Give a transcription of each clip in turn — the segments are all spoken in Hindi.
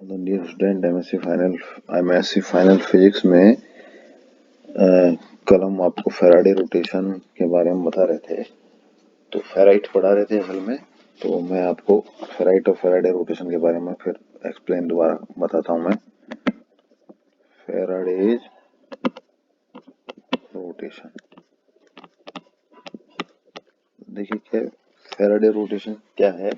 Dear student, MSc final physics में कल हम आपको फेराडे रोटेशन के बारे में बता रहे थे। तो फेराइट पढ़ा रहे थे असल में। तो मैं आपको फेराइट और फेराडे रोटेशन के बारे में फिर एक्सप्लेन दोबारा बताता हूँ। मैं फेराडेज रोटेशन, देखिए क्या फेराडे रोटेशन क्या है।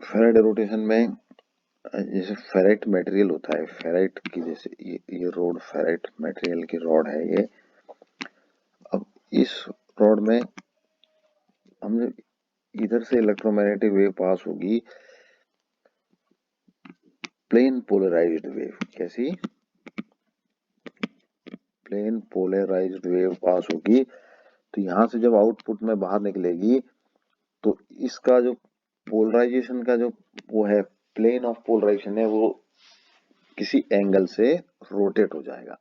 फेराडे रोटेशन में जैसे फेराइट मटेरियल होता है, फेराइट की जैसे ये रोड फेराइट मटेरियल की रॉड है ये। अब इस रॉड में हमने इधर से इलेक्ट्रोमैग्नेटिक वेव पास होगी, प्लेन पोलराइज्ड वेव। कैसी? प्लेन पोलराइज्ड वेव पास होगी। तो यहां से जब आउटपुट में बाहर निकलेगी तो इसका जो पोलराइजेशन का जो वो है, प्लेन ऑफ पोलराइजेशन है, वो किसी एंगल से रोटेट हो जाएगा।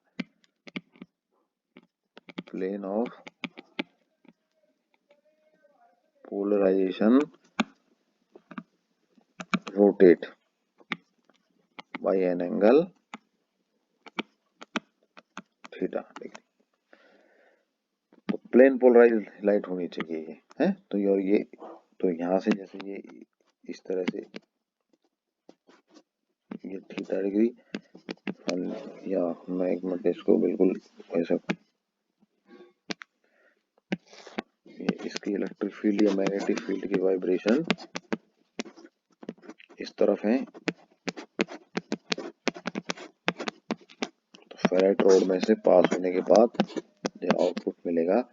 Plane of polarisation rotate by an angle theta degree. तो प्लेन पोलराइज्ड लाइट होनी चाहिए ये है। तो ये तो यहाँ से जैसे ये इस तरह से ये थीटा डिग्री, या मैं एक मिनट इसको बिल्कुल ऐसा, इसकी इलेक्ट्रिक फील्ड या मैग्नेटिक फील्ड की वाइब्रेशन इस तरफ है। तो फेराइट रोड में से पास होने के बाद जो आउटपुट मिलेगा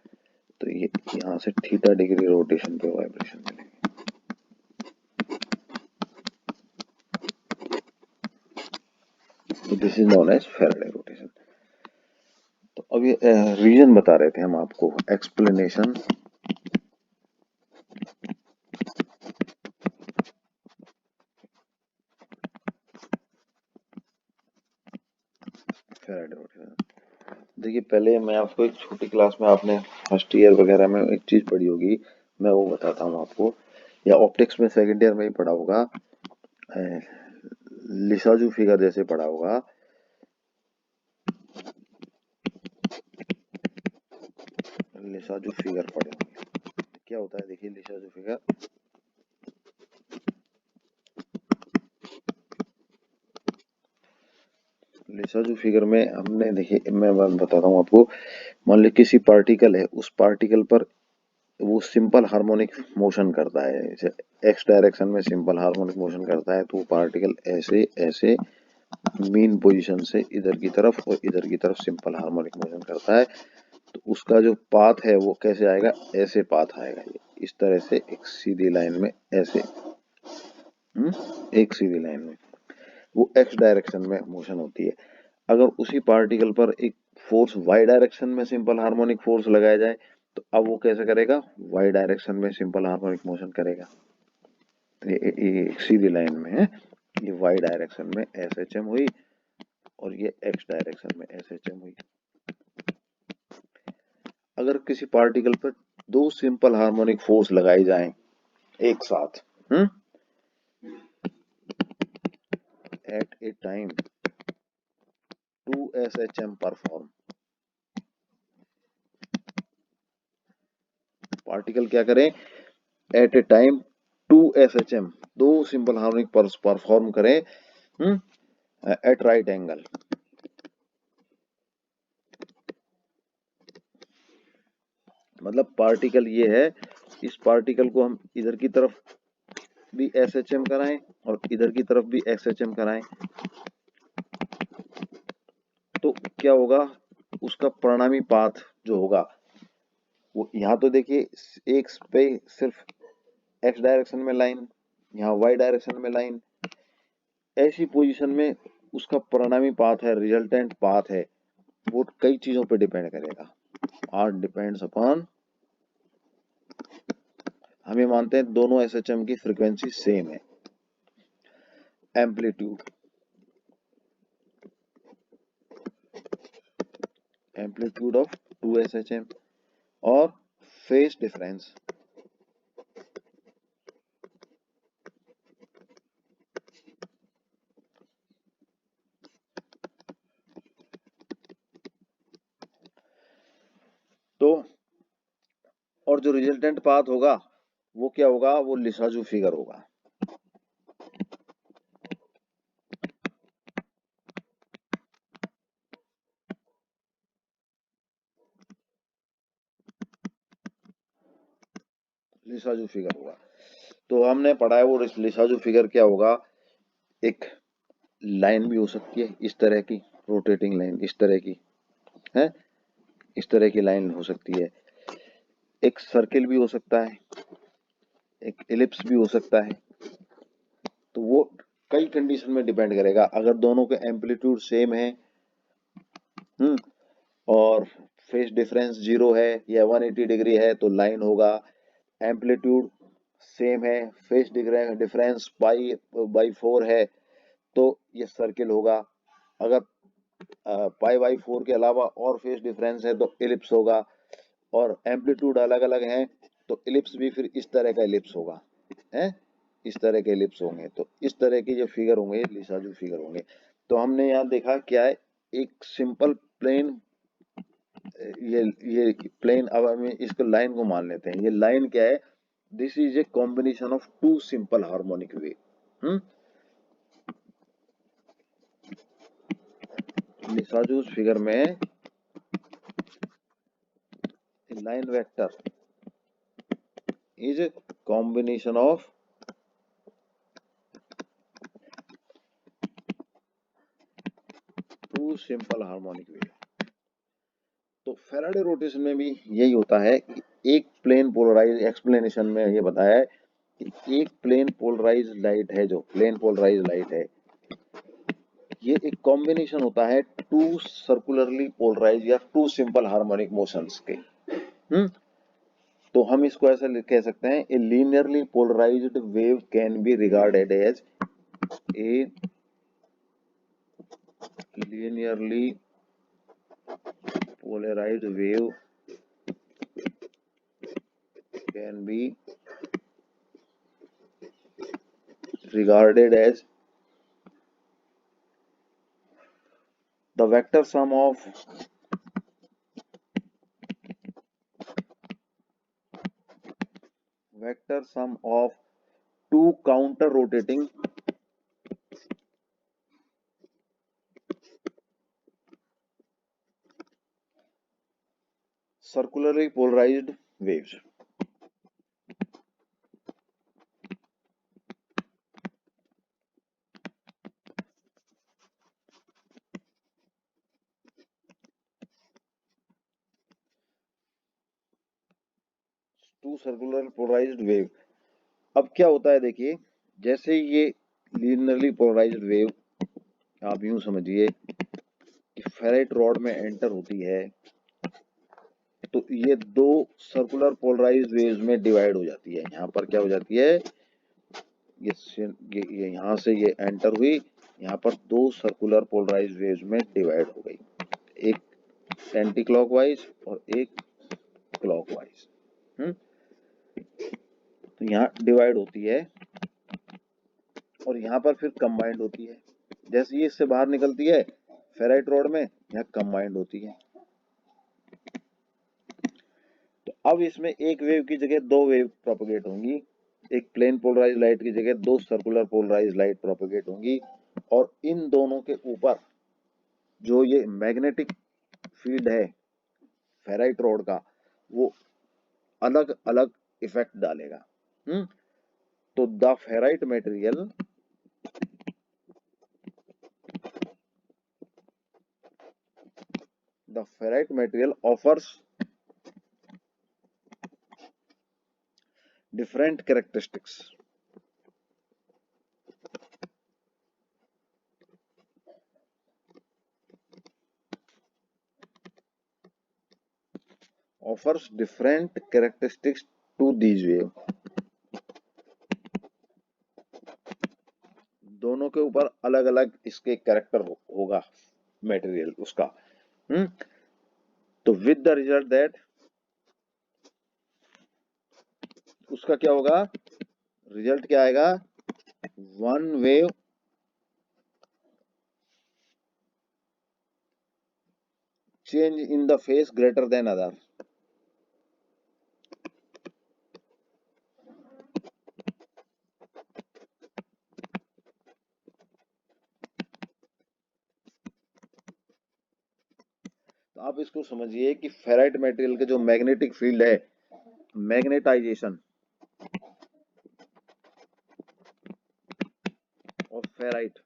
तो ये यहाँ से थीटा डिग्री रोटेशन पे वाइब्रेशन मिलेगी। तो this is known as Faraday rotation. तो अब ये रीजन बता रहे थे हम आपको, एक्सप्लेनेशन। फेराडे रोटेशन देखिए, पहले मैं आपको एक छोटी क्लास में, आपने फर्स्ट ईयर वगैरह में एक चीज पढ़ी होगी, मैं वो बताता हूँ आपको, या ऑप्टिक्स में सेकंड ईयर में ही पढ़ा होगा। लिसाजू फिगर जैसे पढ़ा होगा। लिसाजू फिगर पढ़े होंगे। क्या होता है देखिए लिसाजू फिगर। लिसाजू फिगर में हमने देखिए, मैं बताता हूँ आपको। मान ली किसी पार्टिकल है, उस पार्टिकल पर वो सिंपल हार्मोनिक मोशन करता है। जैसे एक्स डायरेक्शन में सिंपल हार्मोनिक मोशन करता है, तो वो पार्टिकल ऐसे ऐसे मीन पोजीशन से इधर की तरफ और इधर की तरफ सिंपल हार्मोनिक मोशन करता है। तो उसका जो पाथ है वो कैसे आएगा, ऐसे पाथ आएगा। ये इस तरह से एक सीधी लाइन में ऐसे, एक सीधी लाइन में वो एक्स डायरेक्शन में मोशन होती है। अगर उसी पार्टिकल पर एक फोर्स वाई डायरेक्शन में सिंपल हार्मोनिक फोर्स लगाया जाए तो अब वो कैसे करेगा, वाई डायरेक्शन में सिंपल हार्मोनिक मोशन करेगा। ये सीधी लाइन में है, ये वाई डायरेक्शन में एस एच एम हुई और ये एक्स डायरेक्शन में एस एच एम हुई। अगर किसी पार्टिकल पर दो सिंपल हार्मोनिक फोर्स लगाई जाएं एक साथ, at a time 2 SHM perform, particle क्या करें, एट ए टाइम 2 SHM, दो सिंपल हार्मोनिक परफॉर्म करें एट राइट एंगल। मतलब पार्टिकल ये है, इस पार्टिकल को हम इधर की तरफ भी SHM कराएं और इधर की तरफ भी SHM कराएं, तो क्या होगा, उसका परिणामी पाथ जो होगा वो यहाँ तो देखिए एक पे सिर्फ एक्स डायरेक्शन में लाइन, यहाँ वाई डायरेक्शन में लाइन, ऐसी पोजीशन में उसका परिणामी पाथ है, रिजल्टेंट पाथ है, वो कई चीजों पे डिपेंड करेगा। आर डिपेंड्स अपॉन, हम ये मानते हैं दोनों एसएचएम की फ्रीक्वेंसी सेम है, एम्पलीट्यूड, एम्पलीट्यूड ऑफ 2 SHM और फेज डिफरेंस, और जो रिजल्टेंट पाथ होगा वो क्या होगा, वो लिसाजू फिगर होगा। लिसाजू फिगर होगा। तो हमने पढ़ा है वो लिसाजू फिगर क्या होगा, एक लाइन भी हो सकती है इस तरह की, रोटेटिंग लाइन इस तरह की है, इस तरह की लाइन हो सकती है, एक सर्किल भी हो सकता है, एक एलिप्स भी हो सकता है। तो वो कई कंडीशन में डिपेंड करेगा। अगर दोनों के एम्पलीट्यूड सेम है, हम्म, और फेस डिफरेंस 0 है या 180 डिग्री है तो लाइन होगा। एम्पलीट्यूड सेम है, फेस डिफरेंस पाई बाई 4 है तो ये सर्किल होगा। अगर पाई बाई 4 के अलावा और फेस डिफरेंस है तो एलिप्स होगा। और एम्पलीट्यूड अलग अलग हैं तो एलिप्स भी फिर इस तरह का एलिप्स होगा, है, इस तरह के एलिप्स होंगे। तो इस तरह के जो फिगर होंगे लिसाजू फिगर होंगे। तो हमने यहाँ देखा क्या है, एक सिंपल प्लेन, ये प्लेन, अब हम इसको लाइन को मान लेते हैं। ये लाइन क्या है, this is a combination of two simple harmonic wave. Lissajous figure में line vector is a combination of two simple harmonic wave। तो फैराडे रोटेशन में भी यही होता है कि एक प्लेन पोलराइज, एक्सप्लेनेशन में ये बताया है कि एक प्लेन पोलराइज लाइट है, जो प्लेन पोलराइज लाइट है ये एक कॉम्बिनेशन होता है टू सर्कुलरली पोलराइज या टू सिंपल हार्मोनिक मोशंस के। हम्म तो हम इसको ऐसे कह सकते हैं, a linearly polarized wave can be regarded as a linearly polarized wave can be regarded as the vector sum of two counter rotating circularly polarized waves। Two circular polarized wave, अब क्या होता है देखिए, जैसे ये लीनियरली पोलराइज्ड वेव आप यूं समझिए कि फेराइट रॉड में एंटर होती है तो ये दो सर्कुलर पोलराइज्ड वेव्स में डिवाइड हो जाती है। यहाँ पर क्या हो जाती है, ये यहाँ से ये एंटर हुई, यहाँ पर दो सर्कुलर पोलराइज्ड वेव्स में डिवाइड हो गई, एक एंटी क्लॉकवाइज और एक क्लॉकवाइज। तो यहाँ डिवाइड होती है और यहाँ पर फिर कंबाइंड होती है। जैसे ये इससे बाहर निकलती है फेराइट रॉड में, यहाँ कंबाइंड होती है। तो अब इसमें एक वेव की जगह दो वेव प्रोपगेट होंगी, एक प्लेन पोलराइज लाइट की जगह दो सर्कुलर पोलराइज लाइट प्रोपगेट होंगी। और इन दोनों के ऊपर जो ये मैग्नेटिक फील्ड है फेराइट रॉड का, वो अलग अलग इफेक्ट डालेगा। तो the ferrite material offers different characteristics to these wave। दोनों के ऊपर अलग अलग इसके कैरेक्टर होगा मटेरियल उसका। तो विद द रिजल्ट दैट, उसका क्या होगा, रिजल्ट क्या आएगा, one wave change in the phase greater than other. आप इसको समझिए कि फेराइट मटेरियल के जो मैग्नेटिक फील्ड है, magnetization of ferrite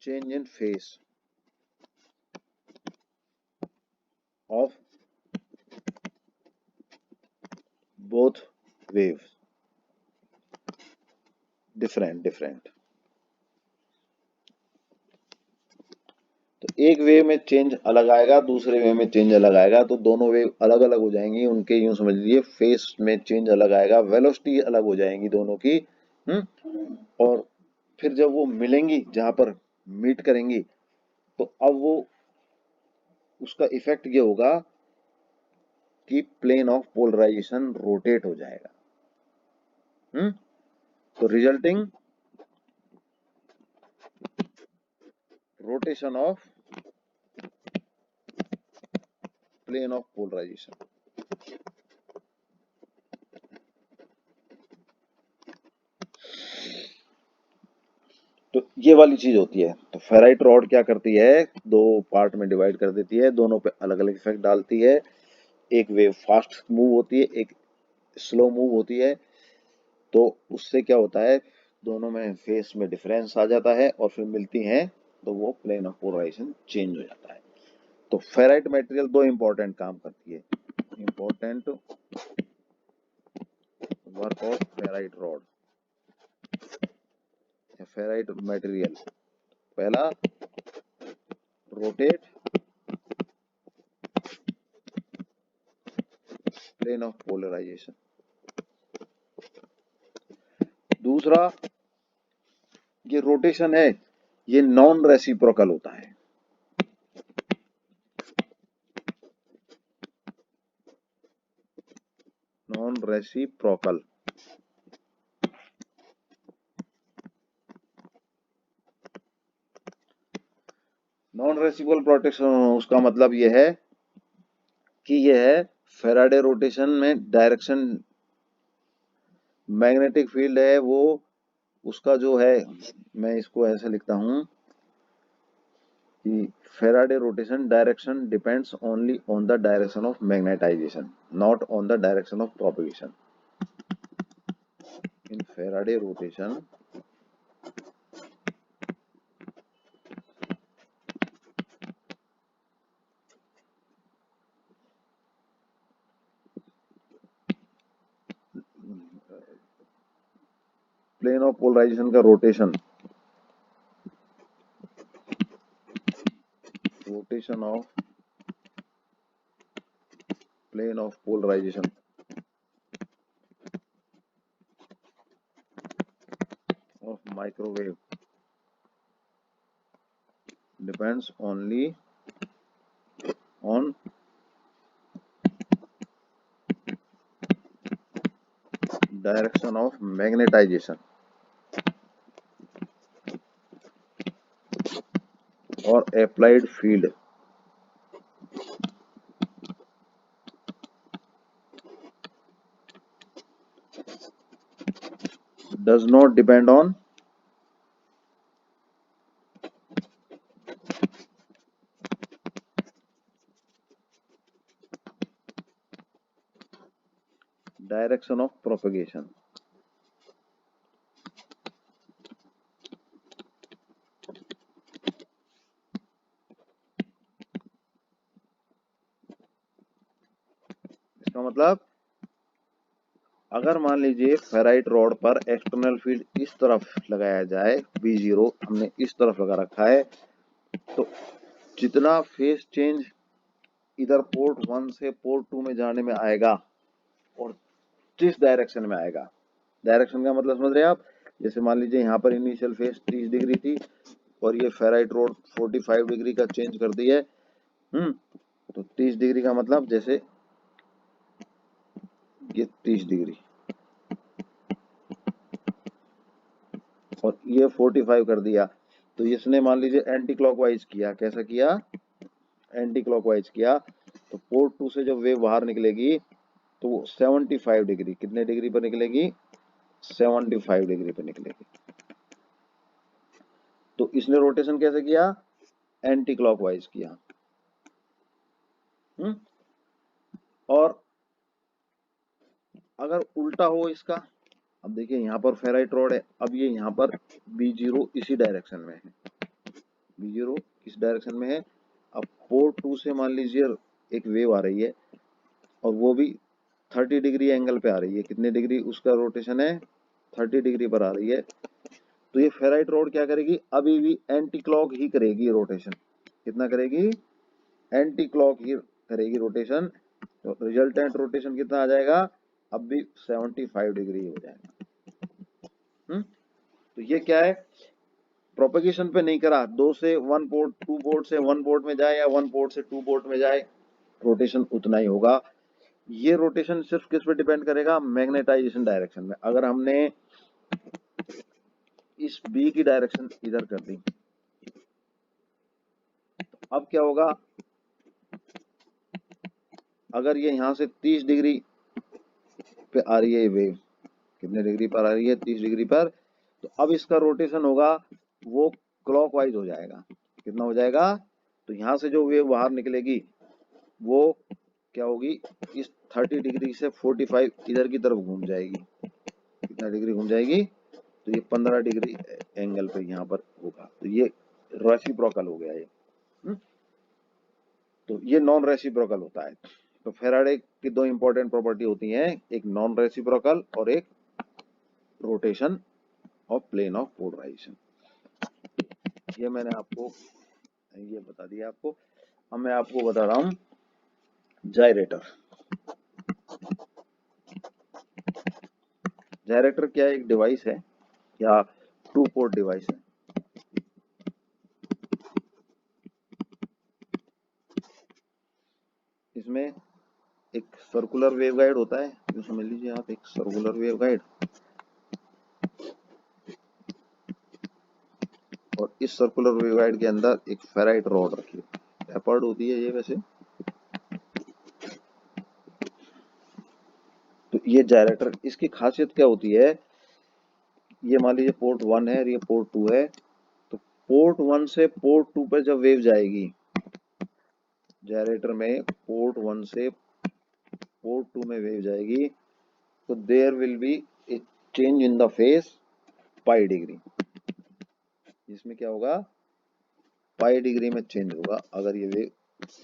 change in phase of both waves, different। तो एक वेव में चेंज अलग आएगा, दूसरे वेव में चेंज अलग आएगा, तो दोनों वेव अलग अलग हो जाएंगी, उनके यूं समझ लीजिए फेस में चेंज अलग आएगा, वेलोसिटी अलग हो जाएंगी दोनों की। और फिर जब वो मिलेंगी, जहां पर मीट करेंगी, तो अब वो उसका इफेक्ट ये होगा कि प्लेन ऑफ पोलराइजेशन रोटेट हो जाएगा। तो resulting rotation of plane of polarization. तो ये वाली चीज होती है। तो फेराइट रॉड क्या करती है, दो पार्ट में डिवाइड कर देती है, दोनों पे अलग अलग इफेक्ट डालती है। एक वेव फास्ट मूव होती है, एक स्लो मूव होती है। तो उससे क्या होता है, दोनों में फेस में डिफरेंस आ जाता है और फिर मिलती हैं तो वो प्लेन ऑफ पोलराइजेशन चेंज हो जाता है। तो फेराइट मटेरियल दो इंपॉर्टेंट काम करती है। Important work of ferrite rod या फेराइट मटेरियल, पहला रोटेट प्लेन ऑफ पोलराइजेशन, दूसरा ये रोटेशन है ये नॉन रेसिप्रोकल होता है। Non reciprocal, non reciprocal protection, उसका मतलब यह है कि यह है फेराडे रोटेशन में डायरेक्शन, मैग्नेटिक फील्ड है वो, उसका जो है, मैं इसको ऐसे लिखता हूं कि Faraday rotation direction depends only on the direction of magnetization, not on the direction of propagation. In Faraday rotation plane of polarization का rotation, rotation of plane of polarization of microwave depends only on direction of magnetization और applied field does not depend on direction of propagation। इसका मतलब अगर मान लीजिए फेराइट रॉड पर एक्सटर्नल फील्ड इस तरफ लगाया जाए, B0 हमने इस तरफ लगा रखा है, तो जितना फेस चेंज इधर पोर्ट 1 से पोर्ट 2 में जाने में आएगा और जिस डायरेक्शन में आएगा, डायरेक्शन का मतलब समझ रहे हैं आप, जैसे मान लीजिए यहाँ पर इनिशियल फेस 30 डिग्री थी और ये फेराइट रॉड 45 डिग्री का चेंज कर दी है। तो 30 डिग्री का मतलब जैसे ये 30 डिग्री और ये 45 कर दिया, तो इसने मान लीजिए एंटी क्लॉकवाइज किया। कैसा किया, एंटी क्लॉकवाइज किया। तो पोर्ट 2 से जब वेव बाहर निकलेगी तो वो 75 डिग्री, कितने डिग्री पर निकलेगी, 75 डिग्री पर निकलेगी। तो इसने रोटेशन कैसे किया, एंटी क्लॉकवाइज किया। और अगर उल्टा हो इसका, अब देखिए यहाँ पर फेराइट रॉड है, अब ये यहाँ पर B0 इसी डायरेक्शन में है, B0 इस डायरेक्शन में है। अब पोर्ट 2 से मान लीजिए एक वेव आ रही है और वो भी 30 डिग्री एंगल पे आ रही है। कितने डिग्री उसका रोटेशन है, 30 डिग्री पर आ रही है। तो ये फेराइट रॉड क्या करेगी, अभी भी एंटी क्लॉक ही करेगी रोटेशन। कितना करेगी, एंटी क्लॉक ही करेगी रोटेशन। तो रिजल्टेंट रोटेशन कितना आ जाएगा, अब भी 75 डिग्री हो जाएगा। तो ये क्या है, प्रोपेगेशन पे नहीं करा, 2 से 1 पोर्ट, 2 पोर्ट से 1 पोर्ट में जाए या 1 पोर्ट से 2 पोर्ट में जाए, रोटेशन उतना ही होगा। ये रोटेशन सिर्फ किस पे डिपेंड करेगा, मैग्नेटाइजेशन डायरेक्शन में। अगर हमने इस बी की डायरेक्शन इधर कर दी, तो अब क्या होगा, अगर ये यहां से 30 डिग्री पे आ रही है ये वेव, कितने डिग्री पर आ रही है, 30 डिग्री पर, तो अब इसका रोटेशन होगा वो क्लॉकवाइज हो जाएगा। कितना हो जाएगा, तो यहां से जो वेव बाहर निकलेगी वो क्या होगी, इस 30 डिग्री से 45 इधर की तरफ घूम जाएगी। कितना डिग्री घूम जाएगी, तो ये 15 डिग्री एंगल पे यहाँ पर होगा। तो ये रेसिप्रोकल हो गया ये। तो ये नॉन रेसिप्रोकल होता है। तो फेराडे की दो इंपॉर्टेंट प्रॉपर्टी होती हैं, एक नॉन रेसिप्रोकल और एक rotation of plane of polarization. ये मैंने आपको ये बता दिया आपको। अब मैं आपको बता रहा हूं जायरेटर। जायरेटर क्या एक डिवाइस है या 2 पोर्ट डिवाइस है। इसमें एक सर्कुलर वेवगाइड होता है, जो समझ लीजिए आप एक सर्कुलर वेवगाइड, और इस सर्कुलर वेवगाइड के अंदर एक फेराइट रॉड रखी है, टैपर्ड होती है ये वैसे। तो ये जायरेटर, इसकी खासियत क्या होती है, ये मान लीजिए पोर्ट 1 है और ये पोर्ट 2 है। तो पोर्ट 1 से पोर्ट 2 पे जब वेव जाएगी जायरेटर में, पोर्ट 1 से पोर्ट 2 में वेव जाएगी, तो there will be a change in the phase pi degree. इसमें क्या होगा, पाई डिग्री में चेंज होगा अगर ये वेव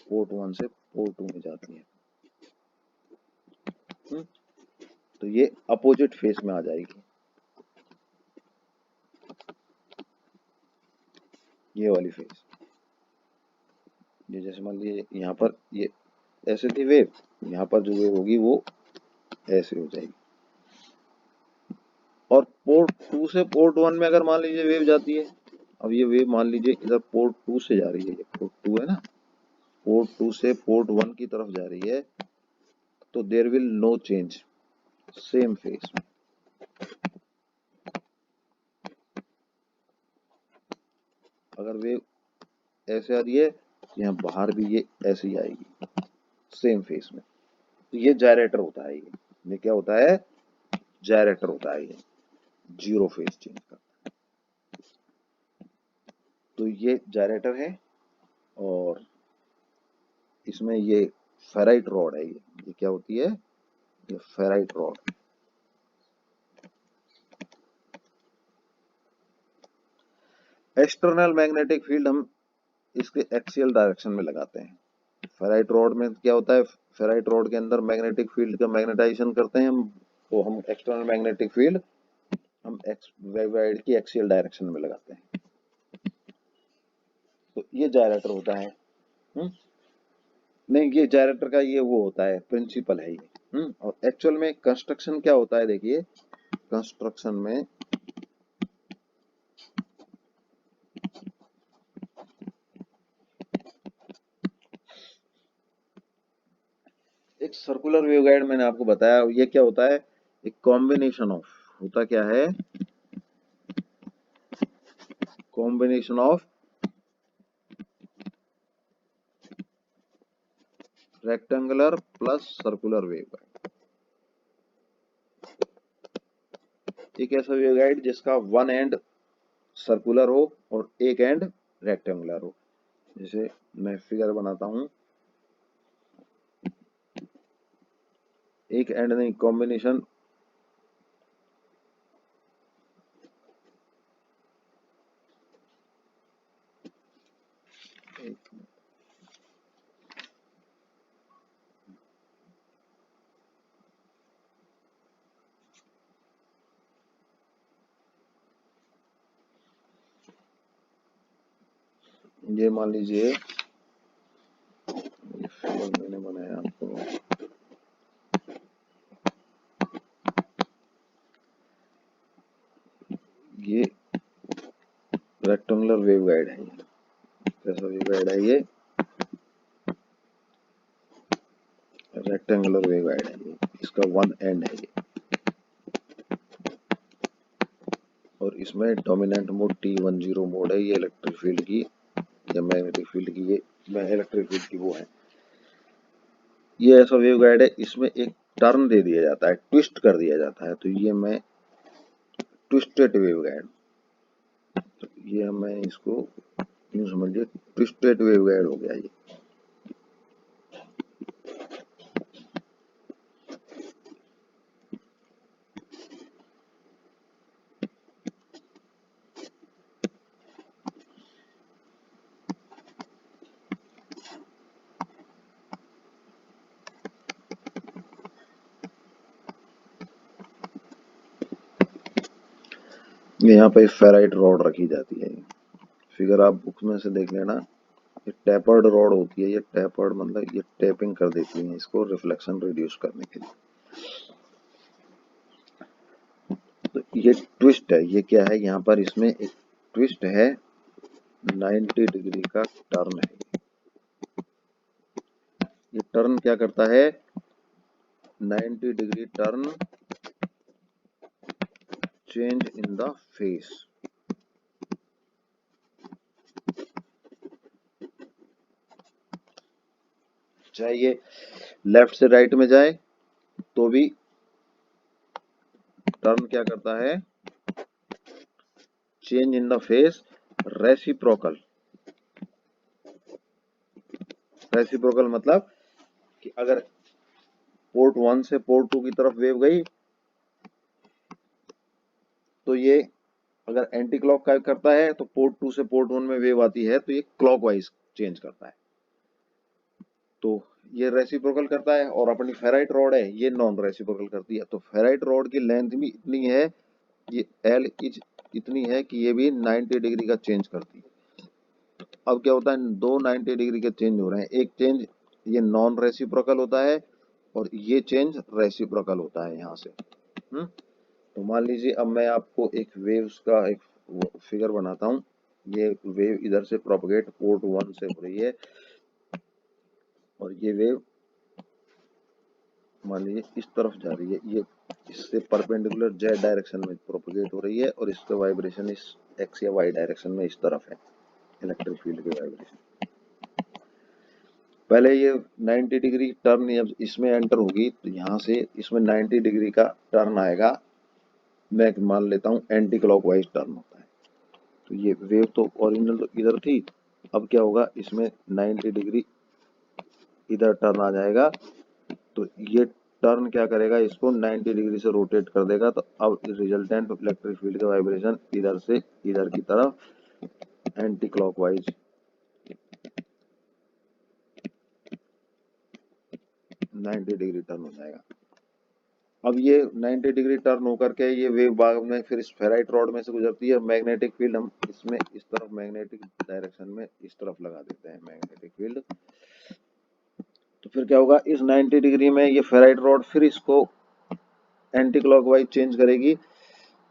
पोर्ट 1 से पोर्ट 2 में जाती है। तो ये अपोजिट फेस में आ जाएगी, ये वाली फेस। ये जैसे मान लीजिए यहाँ पर ये ऐसे थी वेव, यहाँ पर जो वेव होगी वो ऐसे हो जाएगी। और पोर्ट 2 से पोर्ट 1 में अगर मान लीजिए वेव जाती है, अब ये वेव मान लीजिए इधर पोर्ट 2 से जा रही है, ये पोर्ट 2 है ना, पोर्ट 2 से पोर्ट 1 की तरफ जा रही है, तो there will no change, same phase में। अगर वेव ऐसे आ रही है, यहाँ बाहर भी ये ऐसे ही आएगी, सेम फेस में। तो ये जायरेटर होता है, ये क्या होता है, जायरेटर होता है, ये जीरो फेस चेंज करता है। तो ये जायरेटर है और इसमें ये फेराइट रॉड है, ये क्या होती है, ये ferrite rod. External magnetic field हम इसके एक्सियल डायरेक्शन में लगाते हैं। फेराइट रॉड में क्या होता है, फेराइट रॉड के अंदर मैग्नेटिक फील्ड का मैग्नेटाइजेशन करते हैं हम, तो हम एक्सटर्नल मैग्नेटिक फील्ड हम वेवगाइड की एक्सियल डायरेक्शन में लगाते हैं। तो ये जायरेटर होता है। नहीं, ये जायरेटर का ये वो होता है, प्रिंसिपल है ये। और एक्चुअल में कंस्ट्रक्शन क्या होता है, देखिए कंस्ट्रक्शन में एक सर्कुलर वेवगाइड मैंने आपको बताया, ये क्या होता है, एक कॉम्बिनेशन ऑफ, होता क्या है, combination of rectangular plus circular waveguide. एक ऐसा वेवगाइड जिसका वन एंड सर्कुलर हो और एक एंड रेक्टेंगुलर हो। जैसे मैं फिगर बनाता हूं, एक एंड नहीं, कॉम्बिनेशन ये मान लीजिए, ये फिगर मैंने बनाया आपको, ये रेक्टेंगुलर वेव गाइड है। कैसा वेव गाइड है ये? रेक्टेंगुलर वेव गाइड है ये, इसका वन एंड है ये, और इसमें डोमिनेंट मोड T10 मोड है। ये इलेक्ट्रिक फील्ड की या मैग्नेटिक फील्ड की, ये इलेक्ट्रिक फील्ड की वो है। ये ऐसा वेव गाइड है, इसमें एक टर्न दे दिया जाता है, ट्विस्ट कर दिया जाता है, तो ये मैं ट्विस्टेड वेव गाइड, तो ये मैं इसको यूं समझिए, ट्विस्टेड वेव गाइड हो गया ये। यहाँ पे फेराइट रॉड रखी जाती है, फिगर आप बुक में से देख लेना। ये टेपर्ड रॉड होती है, ये टेपर्ड मतलब ये टेपिंग कर देती है इसको रिफ्लेक्शन रिड्यूस करने के लिए। तो ये ट्विस्ट है, ये क्या है, यहाँ पर इसमें एक ट्विस्ट है, 90 डिग्री का टर्न है। ये टर्न क्या करता है, 90 degree turn, change in the face. चाहे ये लेफ्ट से राइट में जाए तो भी टर्न क्या करता है, change in the face reciprocal. Reciprocal मतलब कि अगर पोर्ट 1 से पोर्ट 2 की तरफ वेव गई तो ये अगर एंटी क्लॉक का करता है, तो पोर्ट 2 से पोर्ट 1 में वेव आती है तो ये क्लॉकवाइज चेंज करता है, तो ये रेसिप्रोकल करता है। और अपनी फेराइट रॉड है, ये नॉन रेसिप्रोकल करती है। तो फेराइट रॉड की लेंथ भी इतनी है, ये एल इतनी है कि ये भी 90 डिग्री का चेंज करती है। अब क्या होता है, दो 90 डिग्री के चेंज हो रहे हैं, एक चेंज ये नॉन रेसिप्रोकल होता है और ये चेंज रेसिप्रोकल होता है यहाँ से। तो मान लीजिए अब मैं आपको एक वेव्स का एक फिगर बनाता हूँ। ये वेव इधर से प्रोपगेट पोर्ट 1 से हो रही है और ये वेव मान लीजिए इस तरफ जा रही है, ये इससे परपेंडिकुलर जेड डायरेक्शन में प्रोपगेट हो रही है और इसका वाइब्रेशन इस एक्स या वाई डायरेक्शन में इस तरफ है, इलेक्ट्रिक फील्ड के वाइब्रेशन। पहले ये 90 डिग्री टर्न जब इसमें एंटर होगी तो यहाँ से इसमें 90 डिग्री का टर्न आएगा, मैं मान लेता हूँ एंटी क्लॉकवाइज टर्न होता है। तो ये वेव तो ओरिजिनल तो इधर थी, अब क्या होगा, इसमें 90 डिग्री इधर टर्न आ जाएगा, तो ये टर्न क्या करेगा, इसको 90 डिग्री से रोटेट कर देगा। तो अब रिजल्टेंट इलेक्ट्रिक फील्ड का वाइब्रेशन इधर से इधर की तरफ एंटी क्लॉकवाइज 90 डिग्री टर्न हो जाएगा। अब ये 90 डिग्री टर्न होकर के ये वेव बाद में फिर इस फेराइट रॉड में से गुजरती है। मैग्नेटिक फील्ड हम इसमें इस तरफ मैग्नेटिक डायरेक्शन में इस तरफ लगा देते हैं मैग्नेटिक फील्ड। तो फिर क्या होगा, इस 90 डिग्री में ये फेराइट रॉड फिर इसको एंटी क्लॉकवाइज चेंज करेगी।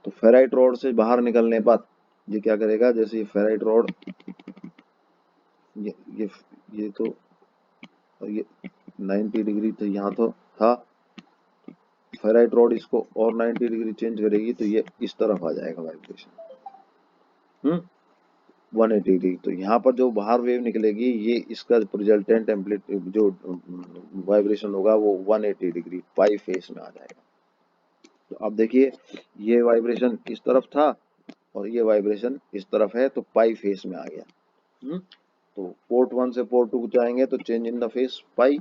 तो फेराइट रॉड से बाहर निकलने के बाद ये क्या करेगा, जैसे ये फेराइट रॉड ये तो ये 90 डिग्री तो यहाँ तो था, फेराइट रॉड इसको और 90 डिग्री चेंज करेगी तो ये इस तरफ आ जाएगा वाइब्रेशन 180 डिग्री। तो यहाँ पर जो बाहर वेव निकलेगी ये इसका रिजल्टेंट एम्पलीट्यूड जो वाइब्रेशन होगा वो 180 डिग्री पाई फेस में आ जाएगा। तो अब देखिए ये वाइब्रेशन इस तरफ था और ये वाइब्रेशन इस तरफ है, तो पाई फेस में आ गया। तो पोर्ट 1 से पोर्ट 2 जाएंगे तो चेंज इन द फेस पाई।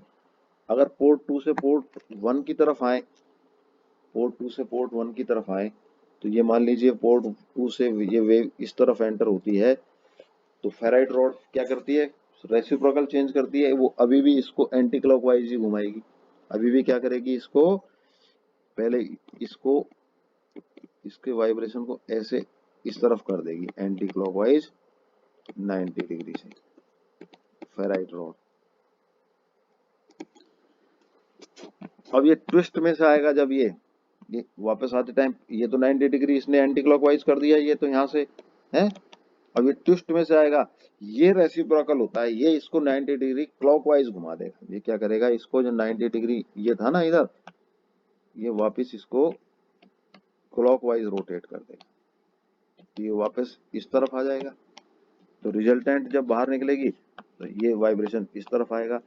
अगर पोर्ट 2 से पोर्ट 1 की तरफ आए, पोर्ट 2 से पोर्ट 1 की तरफ आए, तो ये मान लीजिए पोर्ट 2 से ये वेव इस तरफ एंटर होती है, तो फेराइट रॉड क्या करती है, रेसिप्रोकल चेंज करती है, वो अभी भी इसको एंटी क्लॉकवाइज ही घुमाएगी। अभी भी क्या करेगी, इसको पहले इसको इसके वाइब्रेशन को ऐसे इस तरफ कर देगी एंटी क्लॉकवाइज 90 डिग्री से फेराइट रॉड। अब ये ट्विस्ट में से आएगा, जब ये वापस आते टाइम ये तो 90 डिग्री इसने एंटी क्लॉकवाइज कर दिया, ये तो यहाँ से है। अब ये ट्विस्ट में से आएगा, ये रेसिप्रोकल होता है, ये इसको 90 डिग्री क्लॉकवाइज घुमा देगा। ये क्या करेगा, इसको जो 90 डिग्री ये था ना इधर, ये वापस इसको क्लॉकवाइज रोटेट कर देगा, ये वापस इस तरफ आ जाएगा। तो रिजल्टेंट जब बाहर निकलेगी तो ये वाइब्रेशन इस तरफ आएगा,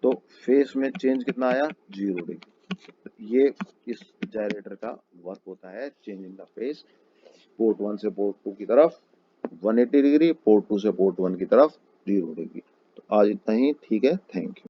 तो फेस में चेंज कितना आया, 0 डिग्री। ये इस जायरेटर का वर्क होता है, change in the face port 1 से पोर्ट 2 की तरफ 180 डिग्री, पोर्ट 2 से पोर्ट 1 की तरफ 0 डिग्री। तो आज इतना ही, ठीक है, थैंक यू।